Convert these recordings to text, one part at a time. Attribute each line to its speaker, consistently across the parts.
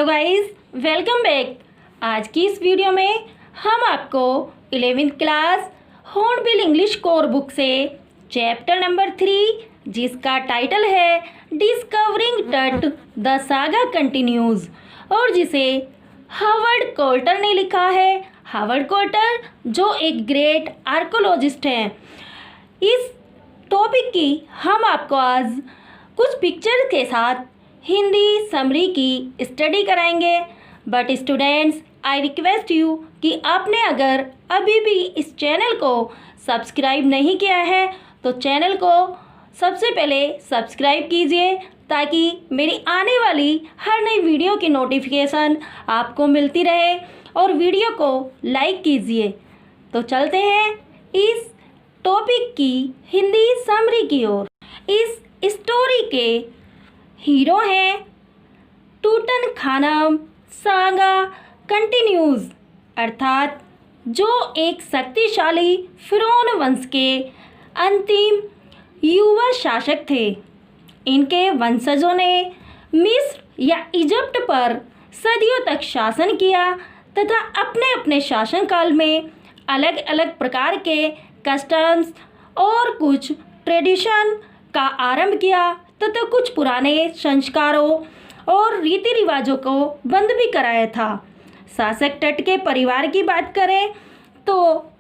Speaker 1: Hello guys, welcome back. आज की इस वीडियो में हम आपको 11th class hornbill English core book से चैप्टर नंबर 3 जिसका टाइटल है डिस्कवरिंग टट द सागा कंटिन्यूज और जिसे हावर्ड कोल्टर ने लिखा है। हावर्ड कोल्टर जो एक ग्रेट आर्कोलॉजिस्ट हैं। इस टॉपिक की हम आपको आज कुछ पिक्चर के साथ हिंदी समरी की स्टडी कराएंगे। But students, I request you कि आपने अगर अभी भी इस चैनल को सब्सक्राइब नहीं किया है तो चैनल को सबसे पहले सब्सक्राइब कीजिए ताकि मेरी आने वाली हर नई वीडियो की नोटिफिकेशन आपको मिलती रहे और वीडियो को लाइक कीजिए। तो चलते हैं इस टॉपिक की हिंदी समरी की ओर। इस स्टोरी के हीरो हैं टूटनखामन सागा कंटिन्यूज, अर्थात जो एक शक्तिशाली फिरौन वंश के अंतिम युवा शासक थे। इनके वंशजों ने मिस्र या इजिप्ट पर सदियों तक शासन किया तथा अपने अपने शासनकाल में अलग अलग प्रकार के कस्टम्स और कुछ ट्रेडिशन का आरंभ किया तथा कुछ पुराने संस्कारों और रीति रिवाजों को बंद भी कराया था। शासक टट के परिवार की बात करें तो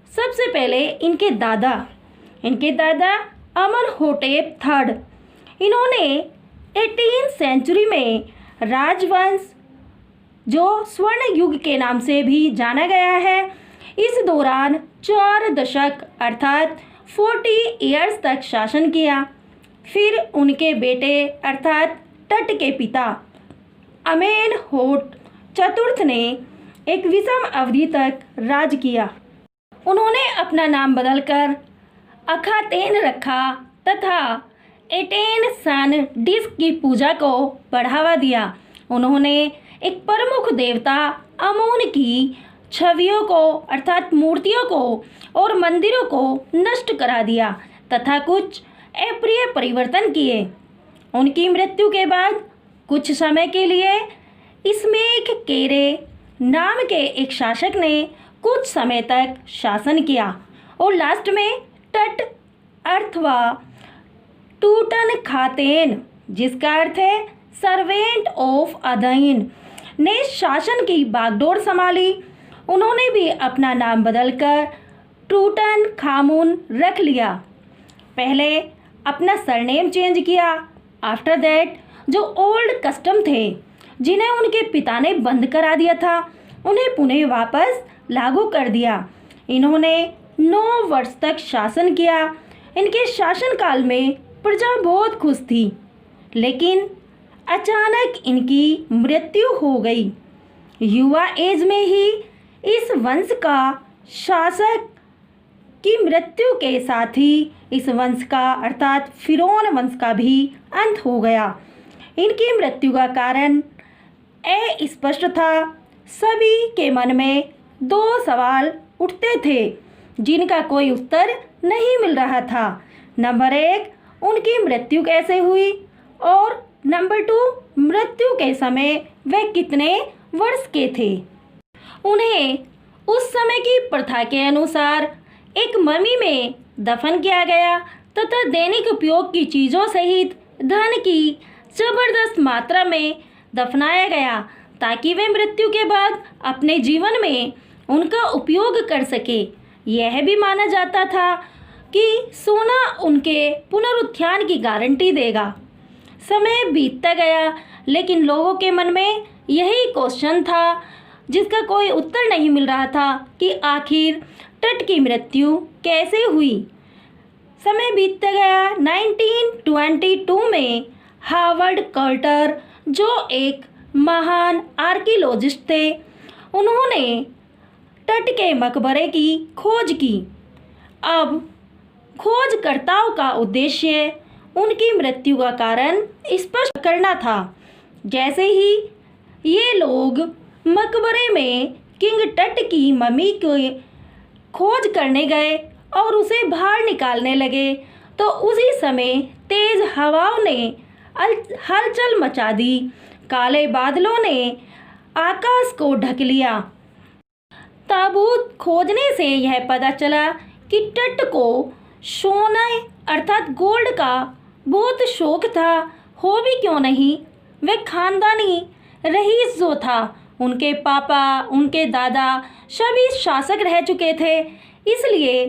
Speaker 1: सबसे पहले इनके दादा अमनहोटेप III, इन्होंने 18th सेंचुरी में राजवंश जो स्वर्ण युग के नाम से भी जाना गया है, इस दौरान 4 दशक अर्थात 40 इयर्स तक शासन किया। फिर उनके बेटे अर्थात टट के पिता अमेनहोट IV ने एक विषम अवधि तक राज किया। उन्होंने अपना नाम बदलकर अखातेन रखा तथा एटेन सन डिस्क की पूजा को बढ़ावा दिया। उन्होंने एक प्रमुख देवता अमून की छवियों को अर्थात मूर्तियों को और मंदिरों को नष्ट करा दिया तथा कुछ अप्रिय परिवर्तन किए। उनकी मृत्यु के बाद कुछ समय के लिए इसमेक केरे नाम के एक शासक ने कुछ समय तक शासन किया और लास्ट में टट अथवा टूटनखातेन, जिसका अर्थ है सर्वेंट ऑफ अदीन, ने शासन की बागडोर संभाली। उन्होंने भी अपना नाम बदलकर टूटनखामुन रख लिया। पहले अपना सरनेम चेंज किया। आफ्टर दैट जो ओल्ड कस्टम थे जिन्हें उनके पिता ने बंद करा दिया था उन्हें पुनः वापस लागू कर दिया। इन्होंने 9 वर्ष तक शासन किया। इनके शासनकाल में प्रजा बहुत खुश थी, लेकिन अचानक इनकी मृत्यु हो गई। युवा एज में ही इस वंश का शासक की मृत्यु के साथ ही इस वंश का अर्थात फिरौन वंश का भी अंत हो गया। इनकी मृत्यु का कारण अस्पष्ट था। सभी के मन में 2 सवाल उठते थे जिनका कोई उत्तर नहीं मिल रहा था। नंबर 1, उनकी मृत्यु कैसे हुई और नंबर 2, मृत्यु के समय वे कितने वर्ष के थे। उन्हें उस समय की प्रथा के अनुसार एक ममी में दफन किया गया तथा दैनिक उपयोग की चीज़ों सहित धन की जबरदस्त मात्रा में दफनाया गया ताकि वे मृत्यु के बाद अपने जीवन में उनका उपयोग कर सके। यह भी माना जाता था कि सोना उनके पुनरुत्थान की गारंटी देगा। समय बीतता गया लेकिन लोगों के मन में यही क्वेश्चन था जिसका कोई उत्तर नहीं मिल रहा था कि आखिर टट की मृत्यु कैसे हुई। समय बीतता गया। 1922 में हावर्ड कोल्टर जो एक महान आर्कियोलॉजिस्ट थे, उन्होंने टट के मकबरे की खोज की। अब खोजकर्ताओं का उद्देश्य उनकी मृत्यु का कारण स्पष्ट करना था। जैसे ही ये लोग मकबरे में किंग टट की मम्मी की खोज करने गए और उसे बाहर निकालने लगे तो उसी समय तेज हवाओं ने हलचल मचा दी। काले बादलों ने आकाश को ढक लिया। ताबूत खोजने से यह पता चला कि टट को सोने अर्थात गोल्ड का बहुत शौक था। हो भी क्यों नहीं, वह खानदानी रईस जो था, उनके पापा उनके दादा सभी शासक रह चुके थे, इसलिए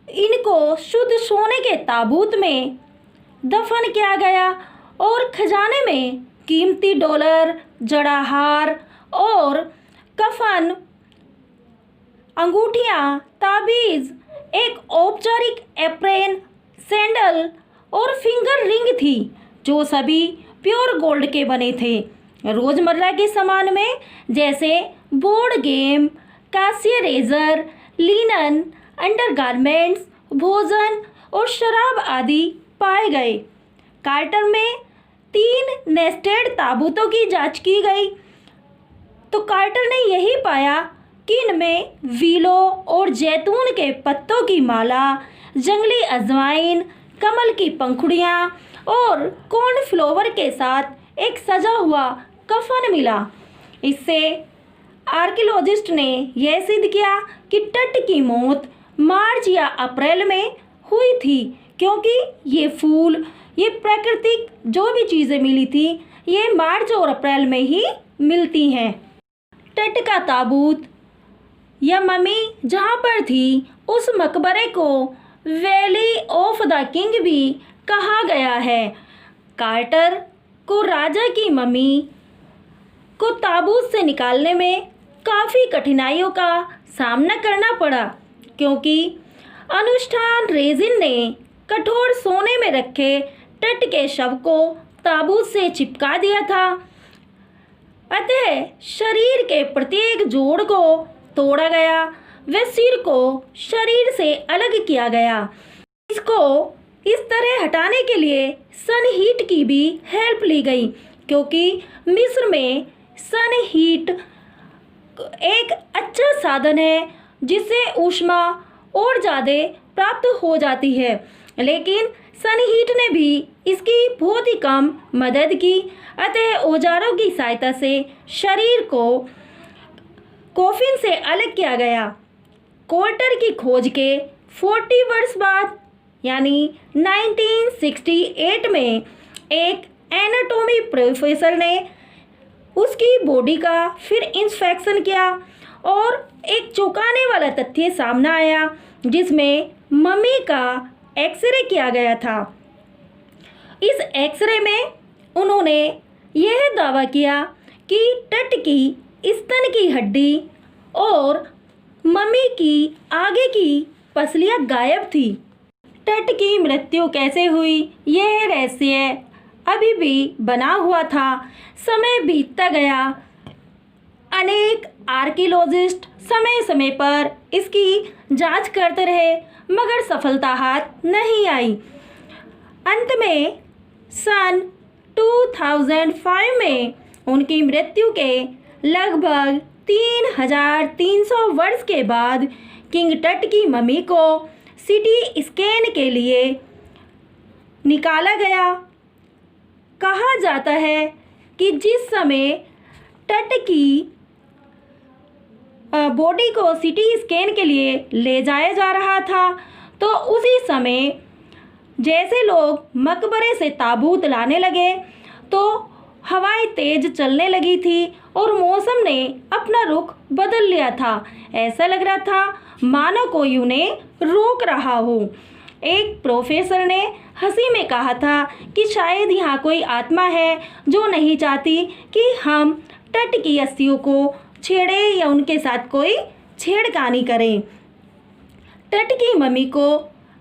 Speaker 1: इनको शुद्ध सोने के ताबूत में दफन किया गया और खजाने में कीमती डॉलर, जड़ा हार और कफन, अंगूठियां, ताबीज, एक औपचारिक एप्रन, सैंडल और फिंगर रिंग थी जो सभी प्योर गोल्ड के बने थे। रोजमर्रा के सामान में जैसे बोर्ड गेम, कांस्य रेजर, लिनन, अंडरगारमेंट्स, भोजन और शराब आदि पाए गए। कार्टर में 3 नेस्टेड ताबूतों की जांच की गई तो कार्टर ने यही पाया कि इनमें विलो और जैतून के पत्तों की माला, जंगली अजवाइन, कमल की पंखुड़ियाँ और कॉर्नफ्लावर के साथ एक सजा हुआ कफन मिला। इससे आर्कियोलॉजिस्ट ने यह सिद्ध किया कि टट की मौत मार्च या अप्रैल में हुई थी, क्योंकि ये फूल, ये प्राकृतिक जो भी चीज़ें मिली थी, ये मार्च और अप्रैल में ही मिलती हैं। टट का ताबूत या मम्मी जहाँ पर थी, उस मकबरे को वैली ऑफ द किंग भी कहा गया है। कार्टर को राजा की मम्मी को ताबूत से निकालने में काफ़ी कठिनाइयों का सामना करना पड़ा, क्योंकि अनुष्ठान रेजिन ने कठोर सोने में रखे टट के शव को ताबूत से चिपका दिया था। अतः शरीर के प्रत्येक जोड़ को तोड़ा गया व सिर को शरीर से अलग किया गया। इसको इस तरह हटाने के लिए सन हीट की भी हेल्प ली गई, क्योंकि मिस्र में सन हीट एक अच्छा साधन है जिससे ऊष्मा और ज़्यादा प्राप्त हो जाती है, लेकिन सन हीट ने भी इसकी बहुत ही कम मदद की। अतः औजारों की सहायता से शरीर को कॉफिन से अलग किया गया। कोल्टर की खोज के 40 वर्ष बाद यानी 1968 में एक एनाटॉमी प्रोफेसर ने उसकी बॉडी का फिर इंस्पेक्शन किया और एक चौंकाने वाला तथ्य सामने आया, जिसमें मम्मी का एक्सरे किया गया था। इस एक्सरे में उन्होंने यह दावा किया कि टट की स्तन की हड्डी और मम्मी की आगे की पसलियां गायब थी। टट की मृत्यु कैसे हुई, यह रहस्य अभी भी बना हुआ था। समय बीतता गया, अनेक आर्कियोलॉजिस्ट समय समय पर इसकी जांच करते रहे, मगर सफलता हाथ नहीं आई। अंत में सन 2005 में उनकी मृत्यु के लगभग 3300 वर्ष के बाद किंग टट की मम्मी को सीटी स्कैन के लिए निकाला गया। कहा जाता है कि जिस समय टट की बॉडी को सीटी स्कैन के लिए ले जाया जा रहा था, तो उसी समय जैसे लोग मकबरे से ताबूत लाने लगे तो हवाएं तेज चलने लगी थी और मौसम ने अपना रुख बदल लिया था। ऐसा लग रहा था मानो कोई उन्हें रोक रहा हो। एक प्रोफेसर ने हंसी में कहा था कि शायद यहाँ कोई आत्मा है जो नहीं चाहती कि हम टट की अस्थियों को छेड़े या उनके साथ कोई छेड़खानी करें। टट की मम्मी को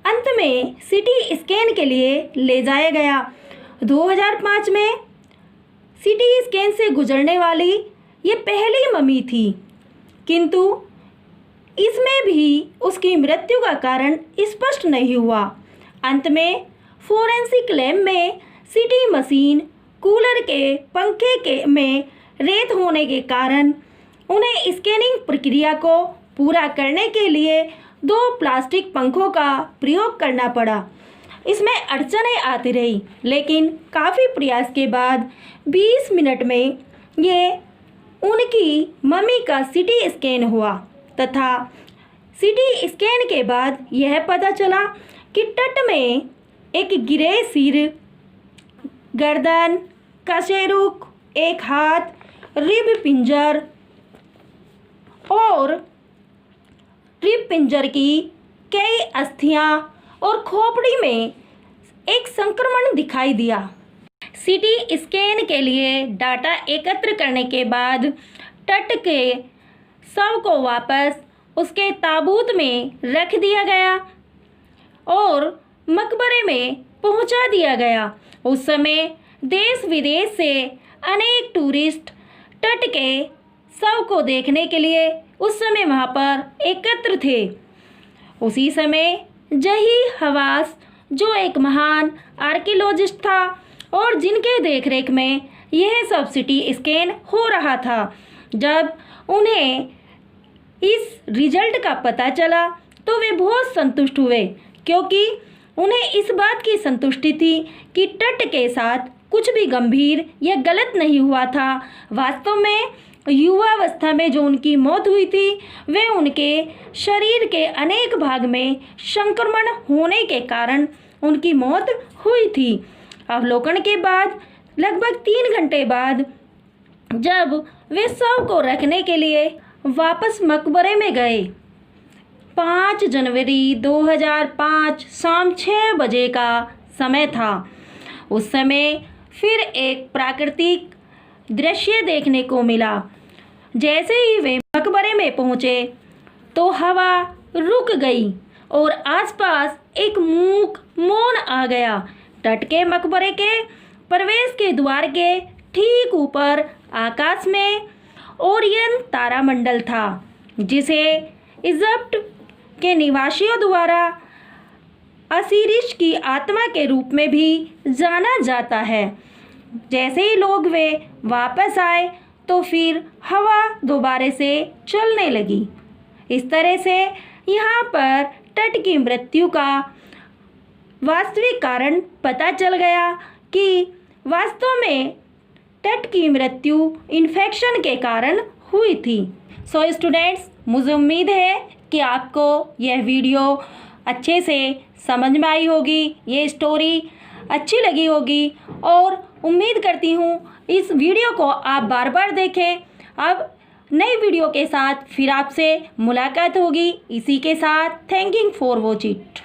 Speaker 1: अंत में सीटी स्कैन के लिए ले जाया गया। 2005 में सीटी स्कैन से गुजरने वाली ये पहली मम्मी थी, किंतु इसमें भी उसकी मृत्यु का कारण स्पष्ट नहीं हुआ। अंत में फोरेंसिक लैब में सीटी मशीन कूलर के पंखे में रेत होने के कारण उन्हें स्कैनिंग प्रक्रिया को पूरा करने के लिए 2 प्लास्टिक पंखों का प्रयोग करना पड़ा। इसमें अड़चनें आती रही, लेकिन काफ़ी प्रयास के बाद 20 मिनट में ये उनकी मम्मी का सीटी स्कैन हुआ तथा सीटी स्कैन के बाद यह पता चला कि तट में एक गिरे सिर, गर्दन, कशेरुक, एक हाथ, रिब पिंजर और रिब पिंजर की कई अस्थियां और खोपड़ी में एक संक्रमण दिखाई दिया। सीटी स्कैन के लिए डाटा एकत्र करने के बाद तट के शव को वापस उसके ताबूत में रख दिया गया और मकबरे में पहुंचा दिया गया। उस समय देश विदेश से अनेक टूरिस्ट तट के शव को देखने के लिए उस समय वहां पर एकत्र थे। उसी समय जही हवास, जो एक महान आर्कियोलॉजिस्ट था और जिनके देखरेख में यह सब सीटी स्कैन हो रहा था, जब उन्हें इस रिजल्ट का पता चला तो वे बहुत संतुष्ट हुए, क्योंकि उन्हें इस बात की संतुष्टि थी कि तट के साथ कुछ भी गंभीर या गलत नहीं हुआ था। वास्तव में युवावस्था में जो उनकी मौत हुई थी, वे उनके शरीर के अनेक भाग में संक्रमण होने के कारण उनकी मौत हुई थी। अवलोकन के बाद लगभग 3 घंटे बाद जब वे शव को रखने के लिए वापस मकबरे में गए, 5 जनवरी 2005 शाम 6 बजे का समय था। उस समय फिर एक प्राकृतिक दृश्य देखने को मिला। जैसे ही वे मकबरे में पहुंचे तो हवा रुक गई और आसपास एक मूक मौन आ गया। तट के मकबरे के प्रवेश के द्वार के ठीक ऊपर आकाश में ओरियन तारामंडल था, जिसे इजिप्ट के निवासियों द्वारा असीरिश की आत्मा के रूप में भी जाना जाता है। जैसे ही लोग वे वापस आए तो फिर हवा दोबारा से चलने लगी। इस तरह से यहाँ पर तट की मृत्यु का वास्तविक कारण पता चल गया कि वास्तव में तट की मृत्यु इन्फेक्शन के कारण हुई थी। सो स्टूडेंट्स, मुझे उम्मीद है कि आपको यह वीडियो अच्छे से समझ में आई होगी, ये स्टोरी अच्छी लगी होगी और उम्मीद करती हूँ इस वीडियो को आप बार बार देखें। अब नई वीडियो के साथ फिर आपसे मुलाकात होगी। इसी के साथ thank you for watching it.